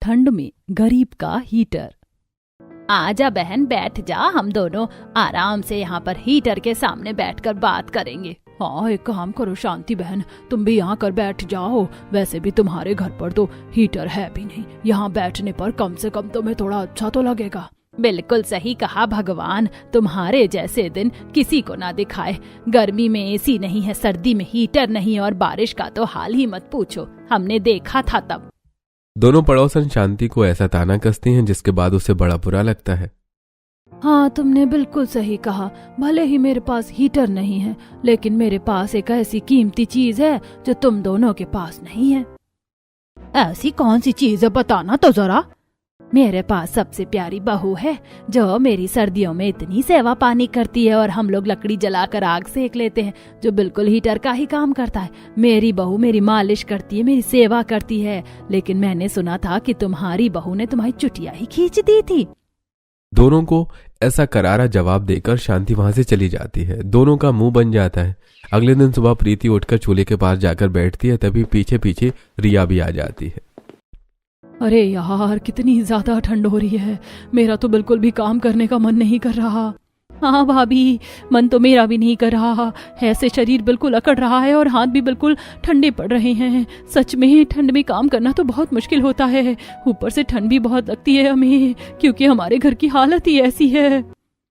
ठंड में गरीब का हीटर। आजा बहन बैठ जा, हम दोनों आराम से यहाँ पर हीटर के सामने बैठकर बात करेंगे। हाँ एक काम करो शांति बहन, तुम भी यहाँ कर बैठ जाओ। वैसे भी तुम्हारे घर पर तो हीटर है भी नहीं, यहाँ बैठने पर कम से कम तुम्हें थोड़ा अच्छा तो लगेगा। बिल्कुल सही कहा भगवान, तुम्हारे जैसे दिन किसी को ना दिखाए। गर्मी में एसी नहीं है, सर्दी में हीटर नहीं, और बारिश का तो हाल ही मत पूछो, हमने देखा था तब। दोनों पड़ोसन शांति को ऐसा ताना कसती हैं जिसके बाद उसे बड़ा बुरा लगता है। हाँ तुमने बिल्कुल सही कहा, भले ही मेरे पास हीटर नहीं है, लेकिन मेरे पास एक ऐसी कीमती चीज है जो तुम दोनों के पास नहीं है। ऐसी कौन सी चीज है, बताना तो जरा। मेरे पास सबसे प्यारी बहू है जो मेरी सर्दियों में इतनी सेवा पानी करती है, और हम लोग लकड़ी जलाकर आग सेक लेते हैं, जो बिल्कुल हीटर का ही काम करता है। मेरी बहू मेरी मालिश करती है, मेरी सेवा करती है, लेकिन मैंने सुना था कि तुम्हारी बहू ने तुम्हारी चुटिया ही खींच दी थी। दोनों को ऐसा करारा जवाब देकर शांति वहां से चली जाती है। दोनों का मुंह बन जाता है। अगले दिन सुबह प्रीति उठकर चूल्हे के पास जाकर बैठती है, तभी पीछे पीछे रिया भी आ जाती है। अरे यार कितनी ज्यादा ठंड हो रही है, मेरा तो बिल्कुल भी काम करने का मन नहीं कर रहा। हाँ भाभी, मन तो मेरा भी नहीं कर रहा, ऐसे शरीर बिल्कुल अकड़ रहा है और हाथ भी बिल्कुल ठंडे पड़ रहे हैं। सच में ठंड में काम करना तो बहुत मुश्किल होता है, ऊपर से ठंड भी बहुत लगती है हमें, क्योंकि हमारे घर की हालत ही ऐसी है।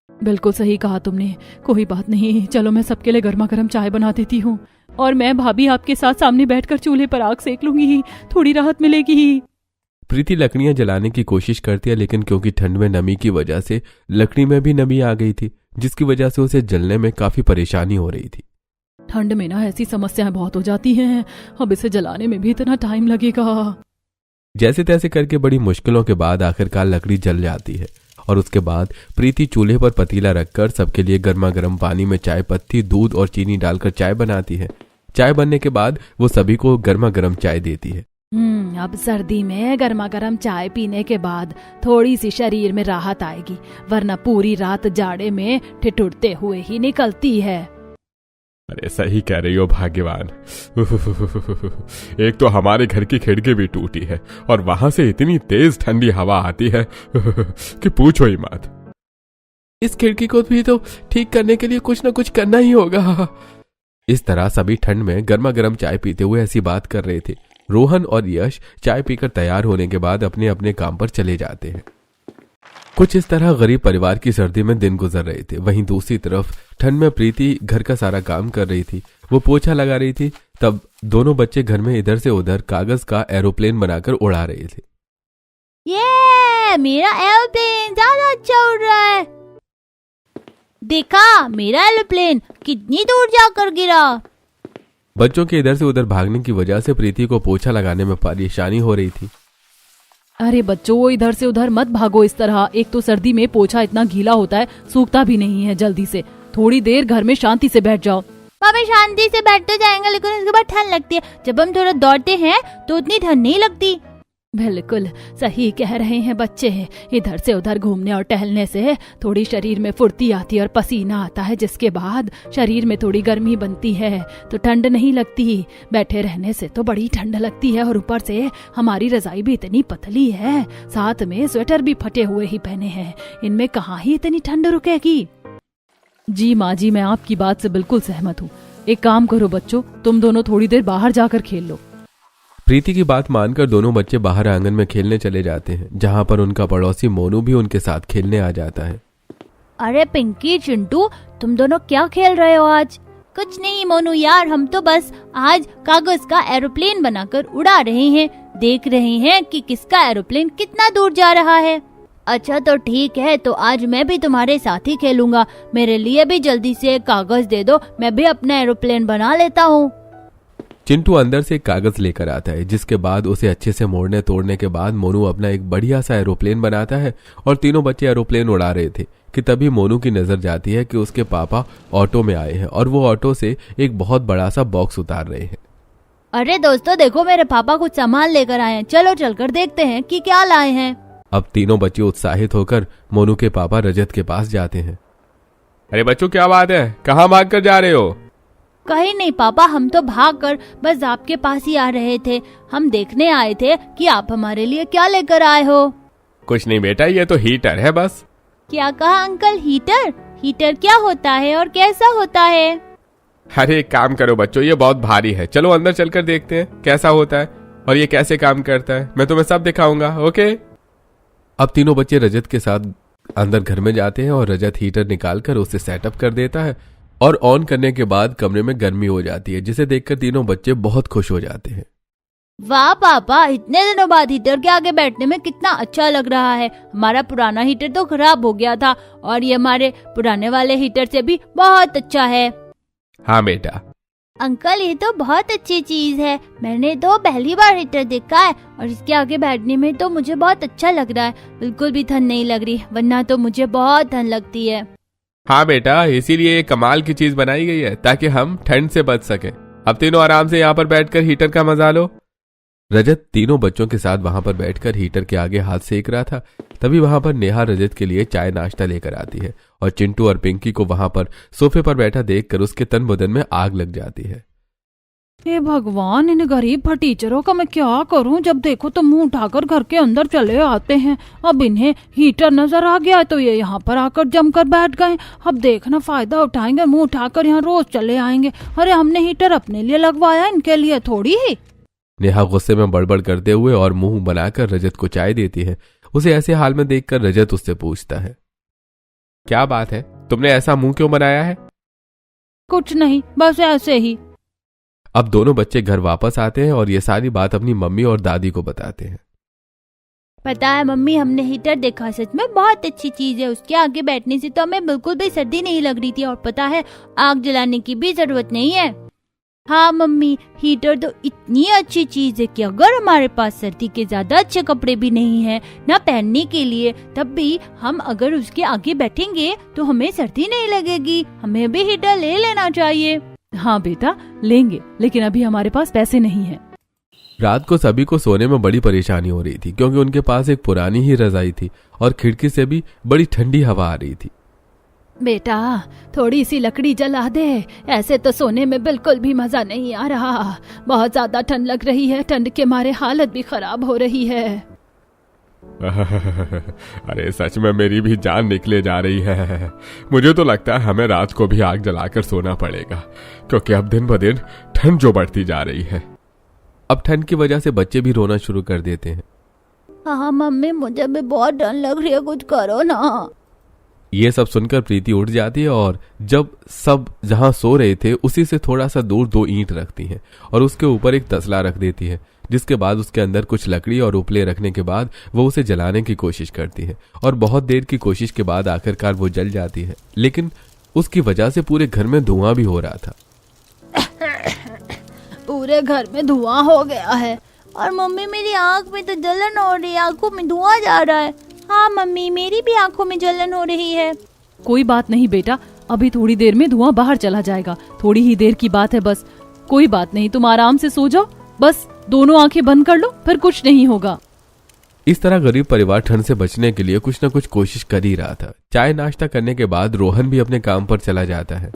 बिल्कुल सही कहा तुमने, कोई बात नहीं, चलो मैं सबके लिए गर्मा गर्म चाय बना देती हूँ, और मैं भाभी आपके साथ सामने बैठकर चूल्हे पर आग सेक लूंगी, थोड़ी राहत मिलेगी। प्रीति लकड़ियां जलाने की कोशिश करती है, लेकिन क्योंकि ठंड में नमी की वजह से लकड़ी में भी नमी आ गई थी, जिसकी वजह से उसे जलने में काफी परेशानी हो रही थी। ठंड में ना ऐसी समस्याएं बहुत हो जाती हैं, अब इसे जलाने में भी इतना टाइम लगेगा। जैसे तैसे करके बड़ी मुश्किलों के बाद आखिरकार लकड़ी जल जाती है, और उसके बाद प्रीति चूल्हे पर पतीला रखकर सबके लिए गर्मा गर्म पानी में चाय पत्ती, दूध और चीनी डालकर चाय बनाती है। चाय बनने के बाद वो सभी को गर्मा गर्म चाय देती है। अब सर्दी में गर्मा गर्म चाय पीने के बाद थोड़ी सी शरीर में राहत आएगी, वरना पूरी रात जाड़े में ठिठुरते हुए ही निकलती है। अरे सही कह रही हो भाग्यवान। एक तो हमारे घर की खिड़की भी टूटी है, और वहां से इतनी तेज ठंडी हवा आती है कि पूछो ही मत। इस खिड़की को भी तो ठीक करने के लिए कुछ न कुछ करना ही होगा। इस तरह सभी ठंड में गर्मा गर्म चाय पीते हुए ऐसी बात कर रहे थे। रोहन और यश चाय पीकर तैयार होने के बाद अपने अपने काम पर चले जाते हैं। कुछ इस तरह गरीब परिवार की सर्दी में दिन गुजर रहे थे। वहीं दूसरी तरफ ठंड में प्रीति घर का सारा काम कर रही थी, वो पोछा लगा रही थी। तब दोनों बच्चे घर में इधर से उधर कागज का एरोप्लेन बनाकर उड़ा रहे थे। ये मेरा एरोप्लेन ज्यादा अच्छा उड़ रहा है, देखा मेरा एरोप्लेन कितनी दूर जाकर गिरा। बच्चों के इधर से उधर भागने की वजह से प्रीति को पोछा लगाने में परेशानी हो रही थी। अरे बच्चों इधर से उधर मत भागो इस तरह, एक तो सर्दी में पोछा इतना गीला होता है, सूखता भी नहीं है जल्दी से। थोड़ी देर घर में शांति से बैठ जाओ। पापा शांति से बैठ तो जाएंगे, लेकिन उसके बाद ठंड लगती है। जब हम थोड़ा दौड़ते हैं तो उतनी ठंड नहीं लगती। बिल्कुल सही कह रहे हैं बच्चे, इधर से उधर घूमने और टहलने से थोड़ी शरीर में फुर्ती आती है और पसीना आता है, जिसके बाद शरीर में थोड़ी गर्मी बनती है तो ठंड नहीं लगती। बैठे रहने से तो बड़ी ठंड लगती है, और ऊपर से हमारी रजाई भी इतनी पतली है, साथ में स्वेटर भी फटे हुए ही पहने हैं, इनमें कहाँ ही इतनी ठंड रुकेगी। जी माँ जी, मैं आपकी बात से बिल्कुल सहमत हूँ। एक काम करो बच्चों, तुम दोनों थोड़ी देर बाहर जाकर खेल लो। प्रीति की बात मानकर दोनों बच्चे बाहर आंगन में खेलने चले जाते हैं, जहां पर उनका पड़ोसी मोनू भी उनके साथ खेलने आ जाता है। अरे पिंकी चिंटू, तुम दोनों क्या खेल रहे हो आज? कुछ नहीं मोनू यार, हम तो बस आज कागज का एरोप्लेन बनाकर उड़ा रहे हैं, देख रहे हैं कि किसका एरोप्लेन कितना दूर जा रहा है। अच्छा तो ठीक है, तो आज मैं भी तुम्हारे साथ ही खेलूंगा। मेरे लिए भी जल्दी से कागज दे दो, मैं भी अपना एरोप्लेन बना लेता हूँ। चिंटू अंदर से एक कागज लेकर आता है, जिसके बाद उसे अच्छे से मोड़ने तोड़ने के बाद मोनू अपना एक बढ़िया सा एरोप्लेन बनाता है, और तीनों बच्चे एरोप्लेन उड़ा रहे थे कि तभी मोनू की नजर जाती है कि उसके पापा ऑटो में आए हैं, और वो ऑटो से एक बहुत बड़ा सा बॉक्स उतार रहे हैं। अरे दोस्तों देखो, मेरे पापा कुछ सामान लेकर आए हैं, चलो चलकर देखते हैं कि क्या लाए हैं। अब तीनों बच्चे उत्साहित होकर मोनू के पापा रजत के पास जाते हैं। अरे बच्चों क्या बात है, कहाँ भाग कर जा रहे हो? कहीं नहीं पापा, हम तो भागकर बस आपके पास ही आ रहे थे। हम देखने आए थे कि आप हमारे लिए क्या लेकर आए हो। कुछ नहीं बेटा, ये तो हीटर है बस। क्या कहा अंकल? हीटर? हीटर क्या होता है और कैसा होता है? अरे एक काम करो बच्चों, ये बहुत भारी है, चलो अंदर चलकर देखते हैं कैसा होता है और ये कैसे काम करता है। मैं तुम्हें सब दिखाऊंगा, ओके। अब तीनों बच्चे रजत के साथ अंदर घर में जाते हैं और रजत हीटर निकालकर उसे सेटअप कर देता है और ऑन करने के बाद कमरे में गर्मी हो जाती है, जिसे देखकर तीनों बच्चे बहुत खुश हो जाते हैं। वाह पापा, इतने दिनों बाद हीटर के आगे बैठने में कितना अच्छा लग रहा है। हमारा पुराना हीटर तो खराब हो गया था और ये हमारे पुराने वाले हीटर से भी बहुत अच्छा है। हाँ बेटा। अंकल ये तो बहुत अच्छी चीज है, मैंने तो पहली बार हीटर देखा है और इसके आगे बैठने में तो मुझे बहुत अच्छा लग रहा है। बिल्कुल भी ठंड नहीं लग रही, वरना तो मुझे बहुत ठंड लगती है। हाँ बेटा, इसीलिए ये कमाल की चीज बनाई गई है ताकि हम ठंड से बच सके। अब तीनों आराम से यहाँ पर बैठकर हीटर का मजा लो। रजत तीनों बच्चों के साथ वहां पर बैठकर हीटर के आगे हाथ सेक रहा था। तभी वहां पर नेहा रजत के लिए चाय नाश्ता लेकर आती है और चिंटू और पिंकी को वहां पर सोफे पर बैठा देखकर उसके तन बदन में आग लग जाती है। हे भगवान, इन गरीब फटीचरों का मैं क्या करूं? जब देखो तो मुंह उठाकर घर के अंदर चले आते हैं। अब इन्हें हीटर नजर आ गया तो ये यहाँ पर आकर जमकर बैठ गए। अब देखना फायदा उठाएंगे, मुंह उठाकर यहाँ रोज चले आएंगे। अरे हमने हीटर अपने लिए लगवाया, इनके लिए थोड़ी ही। नेहा गुस्से में बड़बड़ करते हुए और मुंह बनाकर रजत को चाय देती है। उसे ऐसे हाल में देखकर रजत उससे पूछता है, क्या बात है, तुमने ऐसा मुंह क्यों बनाया है? कुछ नहीं, बस ऐसे ही। अब दोनों बच्चे घर वापस आते हैं और ये सारी बात अपनी मम्मी और दादी को बताते हैं। पता है मम्मी, हमने हीटर देखा, सच में बहुत अच्छी चीज है। उसके आगे बैठने से तो हमें बिल्कुल भी सर्दी नहीं लग रही थी और पता है आग जलाने की भी जरूरत नहीं है। हाँ मम्मी, हीटर तो इतनी अच्छी चीज है कि अगर हमारे पास सर्दी के ज्यादा अच्छे कपड़े भी नहीं है ना पहनने के लिए, तब भी हम अगर उसके आगे बैठेंगे तो हमें सर्दी नहीं लगेगी। हमें भी हीटर ले लेना चाहिए। हाँ बेटा लेंगे, लेकिन अभी हमारे पास पैसे नहीं हैं। रात को सभी को सोने में बड़ी परेशानी हो रही थी क्योंकि उनके पास एक पुरानी ही रजाई थी और खिड़की से भी बड़ी ठंडी हवा आ रही थी। बेटा थोड़ी सी लकड़ी जला दे, ऐसे तो सोने में बिल्कुल भी मजा नहीं आ रहा। बहुत ज्यादा ठंड लग रही है, ठंड के मारे हालत भी खराब हो रही है। अरे सच में मेरी भी जान निकले जा रही है। मुझे तो लगता है हमें रात को भी आग जलाकर सोना पड़ेगा क्योंकि अब दिन ब दिन ठंड जो बढ़ती जा रही है। अब ठंड की वजह से बच्चे भी रोना शुरू कर देते हैं। हाँ मम्मी, मुझे भी बहुत डर लग रही है, कुछ करो ना। ये सब सुनकर प्रीति उठ जाती है और जब सब जहां सो रहे थे उसी से थोड़ा सा दूर 2 ईंट रखती है और उसके ऊपर एक तसला रख देती है, जिसके बाद उसके अंदर कुछ लकड़ी और उपले रखने के बाद वो उसे जलाने की कोशिश करती है और बहुत देर की कोशिश के बाद आखिरकार वो जल जाती है, लेकिन उसकी वजह से पूरे घर में धुआं भी हो रहा था। पूरे घर में धुआं हो गया है और मम्मी मेरी आँख में तो जलन हो रही है, आँखों में धुआं जा रहा है। हाँ मम्मी, मेरी भी आँखों में जलन हो रही है। कोई बात नहीं बेटा, अभी थोड़ी देर में धुआं बाहर चला जाएगा, थोड़ी ही देर की बात है बस। कोई बात नहीं, तुम आराम से सो जाओ, बस दोनों आंखें बंद कर लो, फिर कुछ नहीं होगा। इस तरह गरीब परिवार ठंड से बचने के लिए कुछ न कुछ कोशिश कर ही रहा था। चाय नाश्ता करने के बाद रोहन भी अपने काम पर चला जाता है।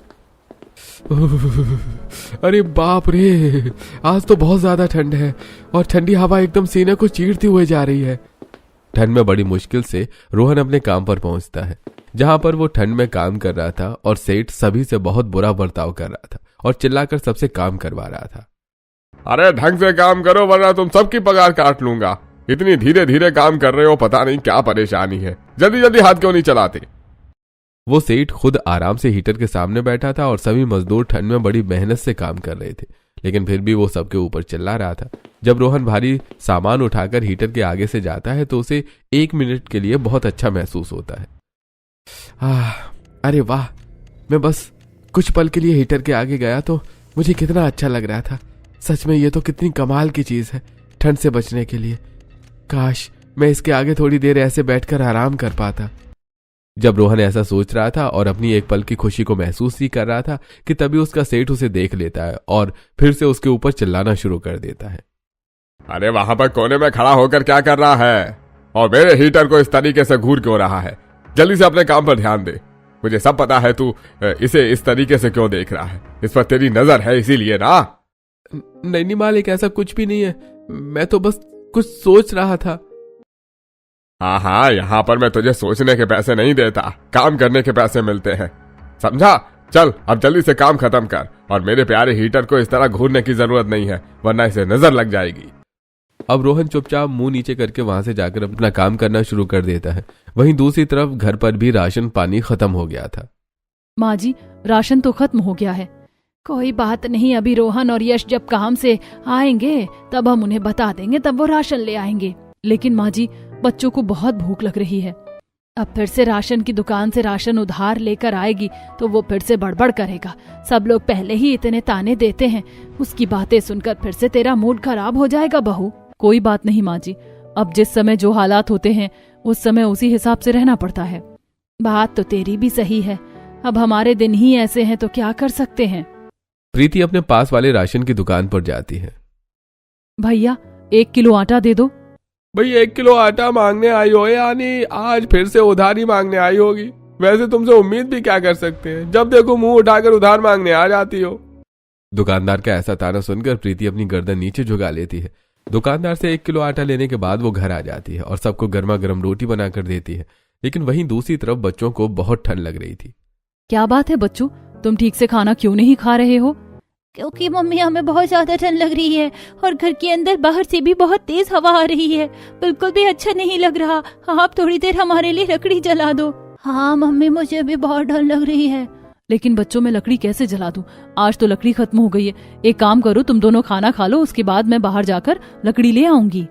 अरे बाप रे, आज तो बहुत ज्यादा ठंड है और ठंडी हवा एकदम सीने को चीरती हुए जा रही है। ठंड में बड़ी मुश्किल से रोहन अपने काम पर पहुंचता है, जहां पर वो ठंड में काम कर रहा था और सेठ सभी से बहुत बुरा बर्ताव कर रहा था और चिल्लाकर सबसे काम करवा रहा था। अरे ढंग से काम करो वरना तुम सबकी पगार काट लूंगा। इतनी धीरे धीरे काम कर रहे हो, पता नहीं क्या परेशानी है, जल्दी जल्दी हाथ क्यों नहीं चलाते। वो सेठ खुद आराम से हीटर के सामने बैठा था और सभी मजदूर ठंड में बड़ी मेहनत से काम कर रहे थे, लेकिन फिर भी वो सबके ऊपर चिल्ला रहा था। जब रोहन भारी सामान उठाकर हीटर के आगे से जाता है तो उसे 1 मिनट के लिए बहुत अच्छा महसूस होता है। अरे वाह, मैं बस कुछ पल के लिए हीटर के आगे गया तो मुझे कितना अच्छा लग रहा था। सच में ये तो कितनी कमाल की चीज है ठंड से बचने के लिए। काश मैं इसके आगे थोड़ी देर ऐसे बैठकर आराम कर पाता। जब रोहन ऐसा सोच रहा था और अपनी एक पल की खुशी को महसूस ही कर रहा था कि तभी उसका सेठ उसे देख लेता है और फिर से उसके ऊपर चिल्लाना शुरू कर देता है। अरे वहां पर कोने में खड़ा होकर क्या कर रहा है और मेरे हीटर को इस तरीके से घूर क्यों रहा है? जल्दी से अपने काम पर ध्यान दे। मुझे सब पता है तू इसे इस तरीके से क्यों देख रहा है। इस पर तेरी नजर है इसीलिए ना। नहीं मालिक, ऐसा कुछ भी नहीं है, मैं तो बस कुछ सोच रहा था। हाँ, यहाँ पर मैं तुझे सोचने के पैसे नहीं देता, काम करने के पैसे मिलते हैं, समझा। चल अब जल्दी से काम खत्म कर, और मेरे प्यारे हीटर को इस तरह घूरने की जरूरत नहीं है, वरना इसे नजर लग जाएगी। अब रोहन चुपचाप मुंह नीचे करके वहां से जाकर अपना काम करना शुरू कर देता है। वहीं दूसरी तरफ घर पर भी राशन पानी खत्म हो गया था। माँ जी, राशन तो खत्म हो गया है। कोई बात नहीं, अभी रोहन और यश जब काम से आएंगे तब हम उन्हें बता देंगे, तब वो राशन ले आएंगे। लेकिन माँ जी, बच्चों को बहुत भूख लग रही है। अब फिर से राशन की दुकान से राशन उधार लेकर आएगी तो वो फिर से बड़बड़ करेगा। सब लोग पहले ही इतने ताने देते हैं, उसकी बातें सुनकर फिर से तेरा मूड खराब हो जाएगा बहू। कोई बात नहीं माँ जी, अब जिस समय जो हालात होते हैं उस समय उसी हिसाब से रहना पड़ता है। बात तो तेरी भी सही है, अब हमारे दिन ही ऐसे हैं तो क्या कर सकते हैं। प्रीति अपने पास वाले राशन की दुकान पर जाती है। भैया 1 किलो आटा दे दो। भाई 1 किलो आटा मांगने आई हो, यानी आज फिर से उधारी मांगने आई होगी। वैसे तुमसे उम्मीद भी क्या कर सकते हैं, जब देखो मुंह उठाकर उधार मांगने आ जाती हो। दुकानदार का ऐसा ताना सुनकर प्रीति अपनी गर्दन नीचे झुका लेती है। दुकानदार से 1 किलो आटा लेने के बाद वो घर आ जाती है और सबको गर्मा गर्म रोटी बनाकर देती है। लेकिन वहीं दूसरी तरफ बच्चों को बहुत ठंड लग रही थी। क्या बात है बच्चों, तुम ठीक से खाना क्यों नहीं खा रहे हो? क्योंकि मम्मी हमें बहुत ज्यादा ठंड लग रही है और घर के अंदर बाहर से भी बहुत तेज हवा आ रही है, बिल्कुल भी अच्छा नहीं लग रहा। आप थोड़ी देर हमारे लिए लकड़ी जला दो। हाँ मम्मी, मुझे भी बहुत ठंड लग रही है। लेकिन बच्चों, मैं लकड़ी कैसे जला दूं? आज तो लकड़ी खत्म हो गई है। एक काम करो, तुम दोनों खाना खा लो, उसके बाद मैं बाहर जाकर लकड़ी ले आऊंगी।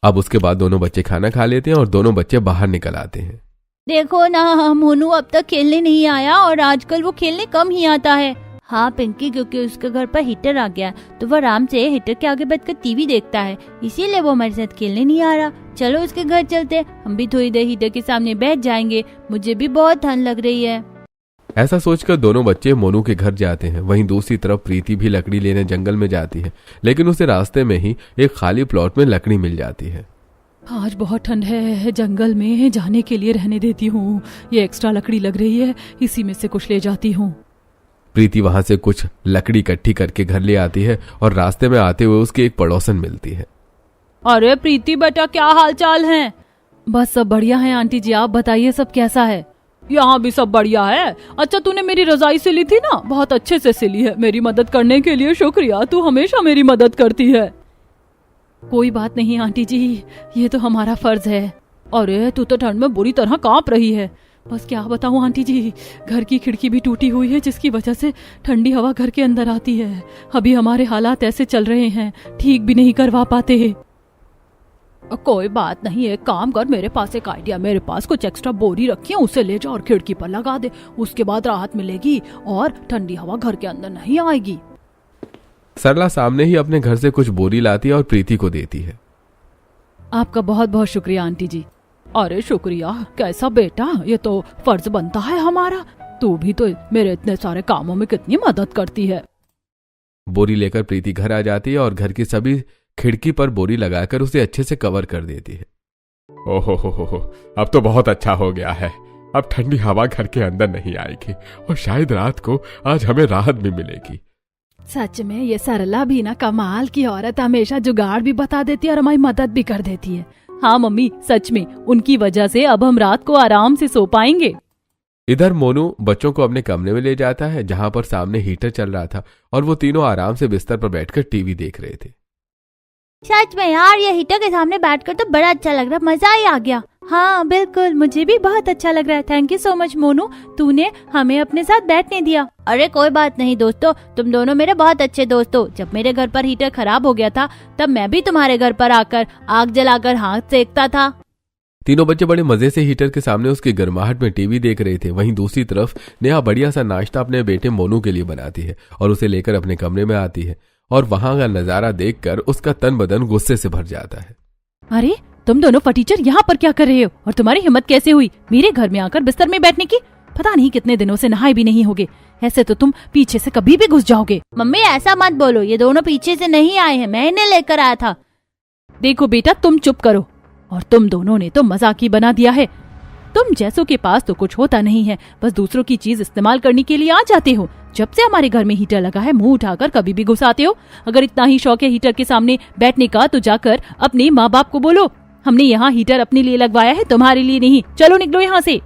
अब उसके बाद दोनों बच्चे खाना खा लेते हैं और दोनों बच्चे बाहर निकल आते हैं। देखो ना, मोनू अब तक खेलने नहीं आया और आजकल वो खेलने कम ही आता है। हाँ पिंकी, क्योंकि उसके घर पर हीटर आ गया तो वो आराम से हीटर के आगे बैठकर टीवी देखता है, इसीलिए वो हमारे साथ खेलने नहीं आ रहा। चलो उसके घर चलते, हम भी थोड़ी देर हीटर के सामने बैठ जाएंगे, मुझे भी बहुत ठंड लग रही है। ऐसा सोचकर दोनों बच्चे मोनू के घर जाते हैं। वहीं दूसरी तरफ प्रीति भी लकड़ी लेने जंगल में जाती है, लेकिन उसे रास्ते में ही एक खाली प्लॉट में लकड़ी मिल जाती है। आज बहुत ठंड है, जंगल में जाने के लिए रहने देती हूँ। ये एक्स्ट्रा लकड़ी लग रही है, इसी में से कुछ ले जाती हूँ। प्रीति वहां से कुछ लकड़ी इकट्ठी करके घर ले आती है और रास्ते में आते हुए उसकी एक पड़ोसन मिलती है। अरे प्रीति बेटा, क्या हाल चाल है? बस सब बढ़िया है आंटी जी, आप बताइए सब कैसा है? यहाँ भी सब बढ़िया है। अच्छा, तूने मेरी रजाई सिली थी ना, बहुत अच्छे से सिली है। मेरी मदद करने के लिए शुक्रिया, तू हमेशा मेरी मदद करती है। कोई बात नहीं आंटी जी, ये तो हमारा फर्ज है। अरे तू तो ठंड में बुरी तरह कांप रही है। बस क्या बताऊं आंटी जी, घर की खिड़की भी टूटी हुई है जिसकी वजह से ठंडी हवा घर के अंदर आती है। अभी हमारे हालात ऐसे चल रहे हैं, ठीक भी नहीं करवा पाते। कोई बात नहीं, एक काम कर, मेरे पास एक आइडिया, मेरे पास कुछ एक्स्ट्रा बोरी रखी है, उसे ले जा और खिड़की पर लगा दे। उसके बाद राहत मिलेगी और ठंडी हवा घर के अंदर नहीं आएगी। सरला सामने ही अपने घर से कुछ बोरी लाती है और प्रीति को देती है। आपका बहुत बहुत शुक्रिया आंटी जी। अरे शुक्रिया कैसा बेटा, ये तो फर्ज बनता है हमारा। तू भी तो मेरे इतने सारे कामों में कितनी मदद करती है। बोरी लेकर प्रीति घर आ जाती है और घर की सभी खिड़की पर बोरी लगाकर उसे अच्छे से कवर कर देती है। ओहो हो, अब तो बहुत अच्छा हो गया है। अब ठंडी हवा घर के अंदर नहीं आएगी और शायद रात को आज हमें राहत भी मिलेगी। सच में ये सरला भी ना कमाल की औरत, हमेशा जुगाड़ भी बता देती है और हमारी मदद भी कर देती है। हाँ मम्मी, सच में उनकी वजह से अब हम रात को आराम से सो पाएंगे। इधर मोनू बच्चों को अपने कमरे में ले जाता है जहां पर सामने हीटर चल रहा था और वो तीनों आराम से बिस्तर पर बैठकर टीवी देख रहे थे। सच में यार, ये हीटर के सामने बैठकर तो बड़ा अच्छा लग रहा, मजा ही आ गया। हाँ बिल्कुल, मुझे भी बहुत अच्छा लग रहा है। Thank you so much Monu, तूने हमें अपने साथ बैठने दिया। अरे कोई बात नहीं दोस्तों, तुम दोनों मेरे बहुत अच्छे दोस्त हो। जब मेरे घर पर हीटर खराब हो गया था तब मैं भी तुम्हारे घर पर आकर आग जलाकर हाथ सेकता था। तीनों बच्चे बड़े मजे से हीटर के सामने उसकी गर्माहट में टीवी देख रहे थे। वहीं दूसरी तरफ नेहा बढ़िया सा नाश्ता अपने बेटे मोनू के लिए बनाती है और उसे लेकर अपने कमरे में आती है और वहां का नजारा देखकर उसका तन बदन गुस्से से भर जाता है। अरे तुम दोनों फटीचर यहाँ पर क्या कर रहे हो और तुम्हारी हिम्मत कैसे हुई मेरे घर में आकर बिस्तर में बैठने की? पता नहीं कितने दिनों से नहाए भी नहीं होगे, ऐसे तो तुम पीछे से कभी भी घुस जाओगे। मम्मी ऐसा मत बोलो, ये दोनों पीछे से नहीं आए हैं, मैं इन्हें लेकर आया था। देखो बेटा, तुम चुप करो, और तुम दोनों ने तो मजाक ही बना दिया है। तुम जैसों के पास तो कुछ होता नहीं है, बस दूसरों की चीज इस्तेमाल करने के लिए आ जाते हो। जब से हमारे घर में हीटर लगा है मुंह उठाकर कभी भी घुसाते हो। अगर इतना ही शौक है हीटर के सामने बैठने का तो जाकर अपने माँ बाप को बोलो, हमने यहाँ हीटर अपने लिए लगवाया है, तुम्हारे लिए नहीं। चलो निकलो यहाँ से।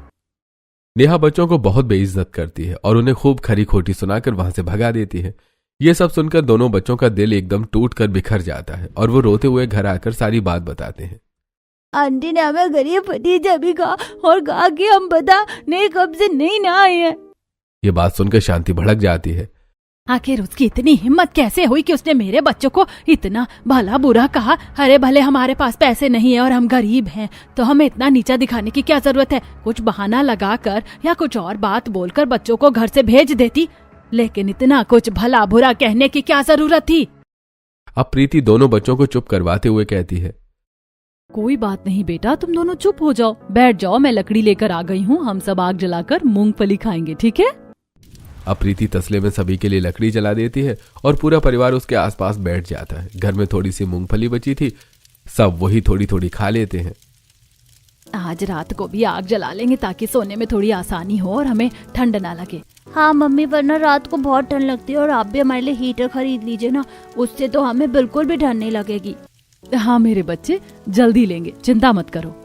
नेहा बच्चों को बहुत बेइज्जत करती है और उन्हें खूब खरी खोटी सुनाकर वहां से भगा देती है। ये सब सुनकर दोनों बच्चों का दिल एकदम टूट कर बिखर जाता है और वो रोते हुए घर आकर सारी बात बताते हैं। आंटी ने हमें गरीब भतीजा भी कहा और कहा कि हम बता नहीं कब से नहीं ना आए हैं। ये बात सुनकर शांति भड़क जाती है। आखिर उसकी इतनी हिम्मत कैसे हुई कि उसने मेरे बच्चों को इतना भला बुरा कहा। अरे भले हमारे पास पैसे नहीं है और हम गरीब हैं, तो हमें इतना नीचा दिखाने की क्या जरूरत है। कुछ बहाना लगाकर या कुछ और बात बोलकर बच्चों को घर से भेज देती, लेकिन इतना कुछ भला बुरा कहने की क्या जरूरत थी। अब प्रीति दोनों बच्चों को चुप करवाते हुए कहती है, कोई बात नहीं बेटा, तुम दोनों चुप हो जाओ, बैठ जाओ, मैं लकड़ी लेकर आ गई हूँ, हम सब आग जलाकर मूंगफली खाएंगे, ठीक है। अब प्रीति तसले में सभी के लिए लकड़ी जला देती है और पूरा परिवार उसके आसपास बैठ जाता है। घर में थोड़ी सी मूंगफली बची थी, सब वही थोड़ी थोड़ी खा लेते हैं। आज रात को भी आग जला लेंगे ताकि सोने में थोड़ी आसानी हो और हमें ठंड ना लगे। हाँ मम्मी, वरना रात को बहुत ठंड लगती है और आप भी हमारे लिए हीटर खरीद लीजिए ना, उससे तो हमें बिल्कुल भी ठंड नहीं लगेगी। हाँ मेरे बच्चे, जल्दी लेंगे, चिंता मत करो।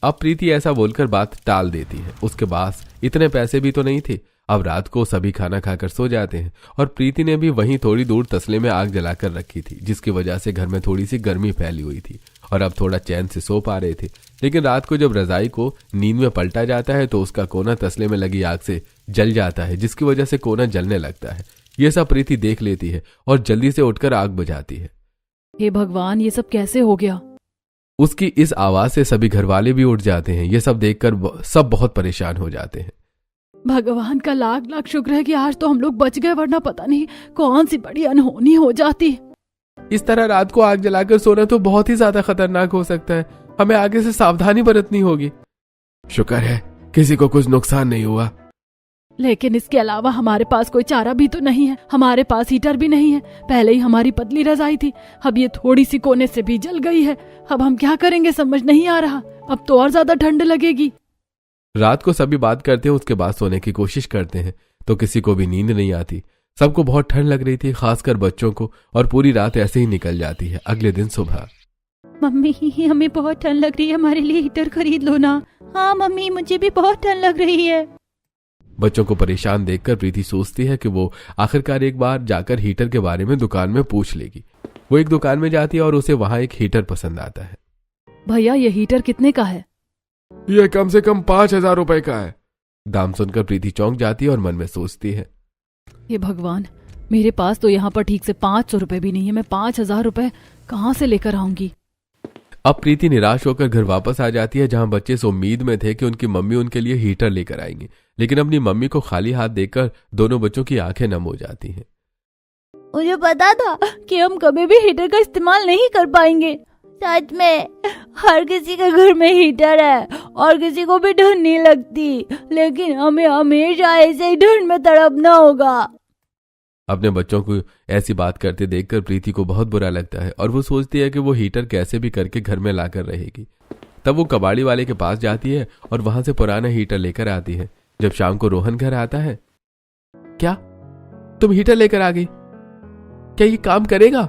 अब प्रीति ऐसा बोलकर बात टाल देती है। उसके पास इतने पैसे भी तो नहीं थे। अब रात को सभी खाना खाकर सो जाते हैं और प्रीति ने भी वहीं थोड़ी दूर तसले में आग जलाकर रखी थी, जिसकी वजह से घर में थोड़ी सी गर्मी फैली हुई थी और अब थोड़ा चैन से सो पा रहे थे। लेकिन रात को जब रजाई को नींद में पलटा जाता है तो उसका कोना तसले में लगी आग से जल जाता है, जिसकी वजह से कोना जलने लगता है। ये सब प्रीति देख लेती है और जल्दी से उठकर आग बुझाती है। हे भगवान, ये सब कैसे हो गया। उसकी इस आवाज से सभी घरवाले भी उठ जाते हैं। ये सब देखकर सब बहुत परेशान हो जाते हैं। भगवान का लाख लाख शुक्र है कि आज तो हम लोग बच गए, वरना पता नहीं कौन सी बड़ी अनहोनी हो जाती। इस तरह रात को आग जलाकर सोना तो बहुत ही ज्यादा खतरनाक हो सकता है। हमें आगे से सावधानी बरतनी होगी। शुक्र है किसी को कुछ नुकसान नहीं हुआ। लेकिन इसके अलावा हमारे पास कोई चारा भी तो नहीं है। हमारे पास हीटर भी नहीं है। पहले ही हमारी पतली रजाई थी, अब ये थोड़ी सी कोने से भी जल गई है। अब हम क्या करेंगे समझ नहीं आ रहा। अब तो और ज्यादा ठंड लगेगी। रात को सभी बात करते हैं, उसके बाद सोने की कोशिश करते हैं तो किसी को भी नींद नहीं आती। सबको बहुत ठंड लग रही थी, खासकर बच्चों को, और पूरी रात ऐसे ही निकल जाती है। अगले दिन सुबह, मम्मी हमें बहुत ठंड लग रही है, हमारे लिए हीटर खरीद लो ना। हाँ मम्मी, मुझे भी बहुत ठंड लग रही है। बच्चों को परेशान देखकर प्रीति सोचती है कि वो आखिरकार एक बार जाकर हीटर के बारे में दुकान में पूछ लेगी। वो एक दुकान में जाती है और उसे वहां एक हीटर पसंद आता है। भैया, ये हीटर कितने का है। यह कम से कम 5,000 रुपए का है। दाम सुनकर प्रीति चौंक जाती है और मन में सोचती है, हे भगवान, मेरे पास तो यहाँ पर ठीक से 500 रुपए भी नहीं है। मैं 5,000 रुपए कहाँ से लेकर आऊंगी। अब प्रीति निराश होकर घर वापस आ जाती है, जहां बच्चे इस उम्मीद में थे कि उनकी मम्मी उनके लिए हीटर लेकर आएंगी। लेकिन अपनी मम्मी को खाली हाथ देखकर दोनों बच्चों की आंखें नम हो जाती हैं। मुझे पता था कि हम कभी भी हीटर का इस्तेमाल नहीं कर पाएंगे। सच में हर किसी के घर में हीटर है और किसी को भी ठंड नहीं लगती, लेकिन हमें हमेशा ऐसे ही ठंड में तड़पना होगा। अपने बच्चों को ऐसी बात करते देखकर प्रीति को बहुत बुरा लगता है और वो सोचती है कि वो हीटर कैसे भी करके घर में लाकर रहेगी। तब वो कबाड़ी वाले के पास जाती है और वहां से पुराना हीटर लेकर आती है। जब शाम को रोहन घर आता है, क्या तुम हीटर लेकर आ गई? क्या ये काम करेगा?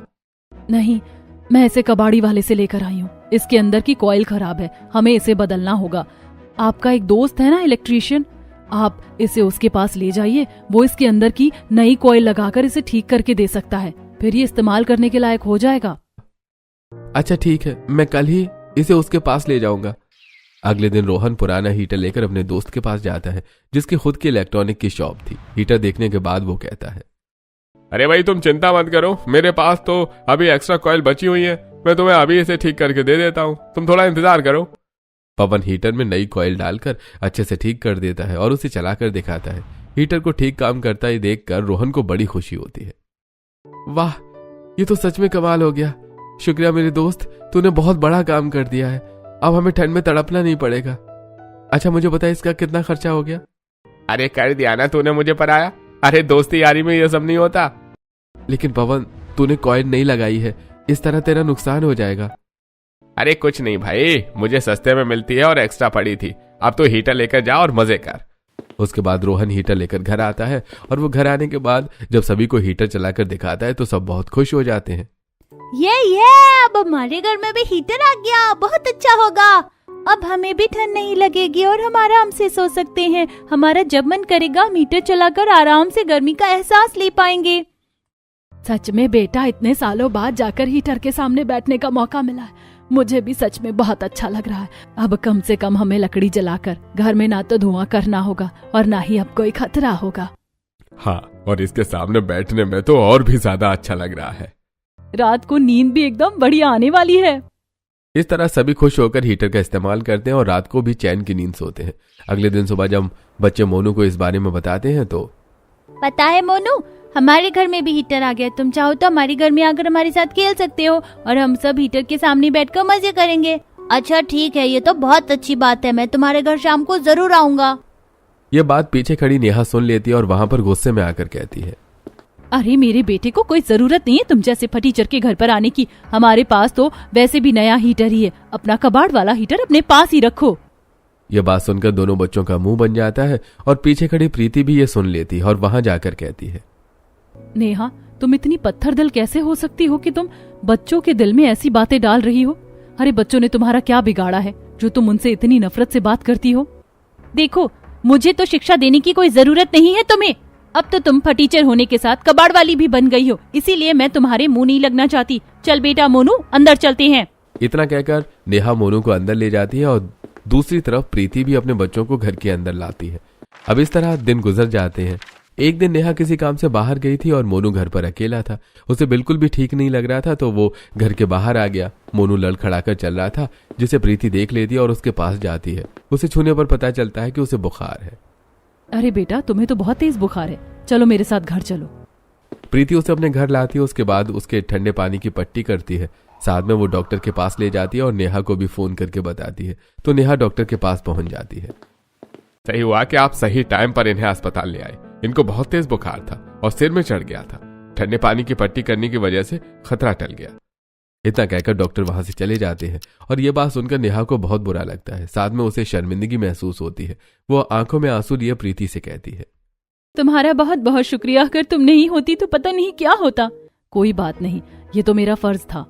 नहीं, मैं इसे कबाड़ी वाले से लेकर आई हूँ। इसके अंदर की कॉइल खराब है, हमें इसे बदलना होगा। आपका एक दोस्त है ना इलेक्ट्रीशियन, आप इसे उसके पास ले जाइए। वो इसके अंदर की नई कॉइल लगाकर इसे ठीक करके दे सकता है, फिर ये इस्तेमाल करने के लायक हो जाएगा। अच्छा ठीक है, मैं कल ही इसे उसके पास ले जाऊंगा। अगले दिन रोहन पुराना हीटर लेकर अपने दोस्त के पास जाता है, जिसकी खुद की इलेक्ट्रॉनिक की शॉप थी। हीटर देखने के बाद वो कहता है, अरे भाई तुम चिंता मत करो, मेरे पास तो अभी एक्स्ट्रा कॉइल बची हुई है, मैं तुम्हें अभी इसे ठीक करके दे देता हूँ, तुम थोड़ा इंतजार करो। पवन हीटर में नई कॉइल डालकर अच्छे से ठीक कर देता है और उसे चलाकर दिखाता है। हीटर को ठीक काम करता ही देखकर रोहन को बड़ी खुशी होती है। वाह, ये तो सच में कमाल हो गया। शुक्रिया मेरे दोस्त, तूने बहुत बड़ा काम कर दिया है। अब हमें ठंड में तड़पना नहीं पड़ेगा। अच्छा मुझे बता, इसका कितना खर्चा हो गया? अरे कर दिया ना तूने मुझे पराया। अरे दोस्ती यारी में ये सब नहीं होता। लेकिन पवन, तूने कॉइल नहीं लगाई है, इस तरह तेरा नुकसान हो जाएगा। अरे कुछ नहीं भाई, मुझे सस्ते में मिलती है और एक्स्ट्रा पड़ी थी, अब तो हीटर लेकर जा और मजे कर। उसके बाद रोहन हीटर लेकर घर आता है और वो घर आने के बाद जब सभी को हीटर चलाकर दिखाता है तो सब बहुत खुश हो जाते हैं। ये अब हमारे घर में भी हीटर आ गया, बहुत अच्छा होगा। अब हमें भी ठंड नहीं लगेगी और हम आराम से सो सकते हैं। हमारा जब मन करेगा हम हीटर चलाकर आराम से गर्मी का एहसास ले पाएंगे। सच में बेटा, इतने सालों बाद जाकर हीटर के सामने बैठने का मौका मिला है। मुझे भी सच में बहुत अच्छा लग रहा है। अब कम से कम हमें लकड़ी जलाकर घर में ना तो धुआं करना होगा और ना ही अब कोई खतरा होगा। हाँ, और इसके सामने बैठने में तो और भी ज्यादा अच्छा लग रहा है। रात को नींद भी एकदम बढ़िया आने वाली है। इस तरह सभी खुश होकर हीटर का इस्तेमाल करते हैं और रात को भी चैन की नींद सोते हैं। अगले दिन सुबह जब बच्चे मोनू को इस बारे में बताते हैं तो पता है मोनू, हमारे घर में भी हीटर आ गया। तुम चाहो तो हमारे घर में आकर हमारे साथ खेल सकते हो और हम सब हीटर के सामने बैठकर मजे करेंगे। अच्छा ठीक है, ये तो बहुत अच्छी बात है। मैं तुम्हारे घर शाम को जरूर आऊंगा। ये बात पीछे खड़ी नेहा सुन लेती है और वहां पर गुस्से में आकर कहती है, अरे मेरे बेटे को कोई जरूरत नहीं है तुम जैसे फटीचर के घर पर आने की। हमारे पास तो वैसे भी नया हीटर ही है। अपना कबाड़ वाला हीटर अपने पास ही रखो। यह बात सुनकर दोनों बच्चों का मुंह बन जाता है और पीछे खड़ी प्रीति भी ये सुन लेती है और वहां जाकर कहती है, नेहा, तुम इतनी पत्थर दिल कैसे हो सकती हो कि तुम बच्चों के दिल में ऐसी बातें डाल रही हो? अरे बच्चों ने तुम्हारा क्या बिगाड़ा है जो तुम उनसे इतनी नफरत से बात करती हो? देखो, मुझे तो शिक्षा देने की कोई जरूरत नहीं है तुम्हें। अब तो तुम फटीचर होने के साथ कबाड़ वाली भी बन गई हो, इसीलिए मैं तुम्हारे मुंह नहीं लगना चाहती। चल बेटा मोनू, अंदर चलते हैं। इतना कहकर नेहा मोनू को अंदर ले जाती है और दूसरी तरफ प्रीति भी अपने बच्चों को घर के अंदर लाती है। अब इस तरह दिन गुजर जाते हैं। एक दिन नेहा किसी काम से बाहर गई थी और मोनू घर पर अकेला था। उसे बिल्कुल भी ठीक नहीं लग रहा था तो वो घर के बाहर आ गया। मोनू लड़खड़ाकर चल रहा था, जिसे प्रीति देख लेती है और उसके पास जाती है। उसे छूने पर पता चलता है कि उसे बुखार है। अरे बेटा, तुम्हें तो बहुत तेज बुखार है, चलो मेरे साथ घर चलो। प्रीति उसे अपने घर लाती है। उसके बाद उसके ठंडे पानी की पट्टी करती है। साथ में वो डॉक्टर के पास ले जाती है और नेहा को भी फोन करके बताती है। तो नेहा डॉक्टर के पास पहुंच जाती है। सही हुआ कि आप सही टाइम पर इन्हें अस्पताल ले आए। इनको बहुत तेज बुखार था और सिर में चढ़ गया था। ठंडे पानी की पट्टी करने की वजह से खतरा टल गया। इतना कहकर डॉक्टर वहां से चले जाते हैं और ये बात सुनकर नेहा को बहुत बुरा लगता है। साथ में उसे शर्मिंदगी महसूस होती है। वो आंखों में आंसू लिए प्रीति से कहती है, तुम्हारा बहुत बहुत शुक्रिया। अगर तुम नहीं होती तो पता नहीं क्या होता। कोई बात नहीं, ये तो मेरा फर्ज था।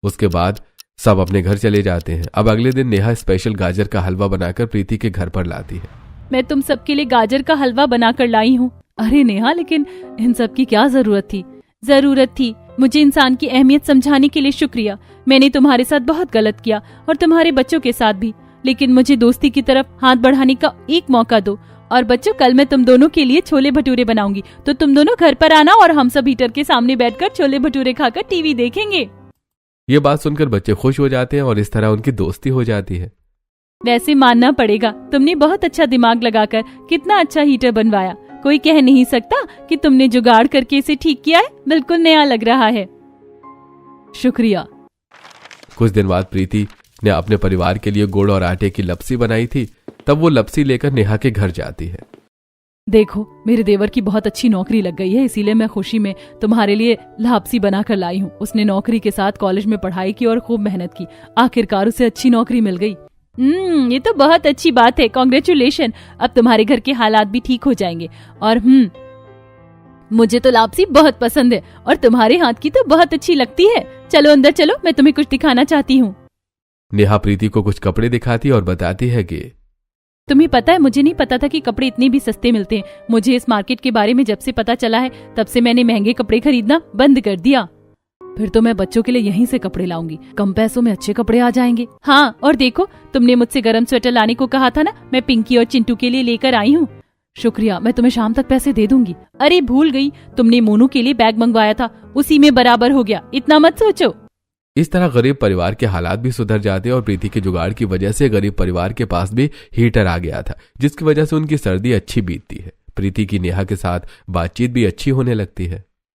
उसके बाद सब अपने घर चले जाते हैं। अब अगले दिन नेहा स्पेशल गाजर का हलवा बनाकर प्रीति के घर पर लाती है। मैं तुम सबके लिए गाजर का हलवा बनाकर लाई हूँ। अरे नेहा, लेकिन इन सब की क्या जरूरत थी? जरूरत थी मुझे इंसान की अहमियत समझाने के लिए। शुक्रिया, मैंने तुम्हारे साथ बहुत गलत किया और तुम्हारे बच्चों के साथ भी, लेकिन मुझे दोस्ती की तरफ हाथ बढ़ाने का एक मौका दो। और बच्चों, कल मैं तुम दोनों के लिए छोले भटूरे बनाऊंगी, तो तुम दोनों घर पर आना और हम सब हीटर के सामने बैठकर छोले भटूरे खाकर टीवी देखेंगे। ये बात सुनकर बच्चे खुश हो जाते हैं और इस तरह उनकी दोस्ती हो जाती है। वैसे मानना पड़ेगा, तुमने बहुत अच्छा दिमाग लगाकर कितना अच्छा हीटर बनवाया। कोई कह नहीं सकता कि तुमने जुगाड़ करके इसे ठीक किया है। बिल्कुल नया लग रहा है। शुक्रिया। कुछ दिन बाद प्रीति ने अपने परिवार के लिए गुड़ और आटे की लपसी बनाई थी। तब वो लपसी लेकर नेहा के घर जाती है। देखो, मेरे देवर की बहुत अच्छी नौकरी लग गई है, इसीलिए मैं खुशी में तुम्हारे लिए लापसी बनाकर लाई हूँ। उसने नौकरी के साथ कॉलेज में पढ़ाई की और खूब मेहनत की। आखिरकार उसे अच्छी नौकरी मिल गई। ये तो बहुत अच्छी बात है। कांग्रेचुलेशन। अब तुम्हारे घर के हालात भी ठीक हो जाएंगे। और मुझे तो लापसी बहुत पसंद है और तुम्हारे हाथ की तो बहुत अच्छी लगती है। चलो अंदर चलो, मैं तुम्हें कुछ दिखाना चाहती हूँ। नेहा प्रीति को कुछ कपड़े दिखाती और बताती है कि तुम्हें पता है, मुझे नहीं पता था कि कपड़े इतने भी सस्ते मिलते हैं। मुझे इस मार्केट के बारे में जब से पता चला है तब से मैंने महंगे कपड़े खरीदना बंद कर दिया। फिर तो मैं बच्चों के लिए यहीं से कपड़े लाऊंगी। कम पैसों में अच्छे कपड़े आ जाएंगे। हाँ, और देखो, तुमने मुझसे गर्म स्वेटर लाने को कहा था ना, मैं पिंकी और चिंटू के लिए लेकर आई हूँ। शुक्रिया, मैं तुम्हें शाम तक पैसे दे दूंगी। अरे भूल गई, तुमने मोनू के लिए बैग मंगवाया था, उसी में बराबर हो गया। इतना मत सोचो। इस तरह गरीब परिवार के हालात भी सुधर जाते हैं और प्रीति के जुगाड़ की वजह से गरीब परिवार के पास भी हीटर आ गया था, जिसकी वजह से उनकी सर्दी अच्छी बीतती है। प्रीति की नेहा के साथ बातचीत भी अच्छी होने लगती है।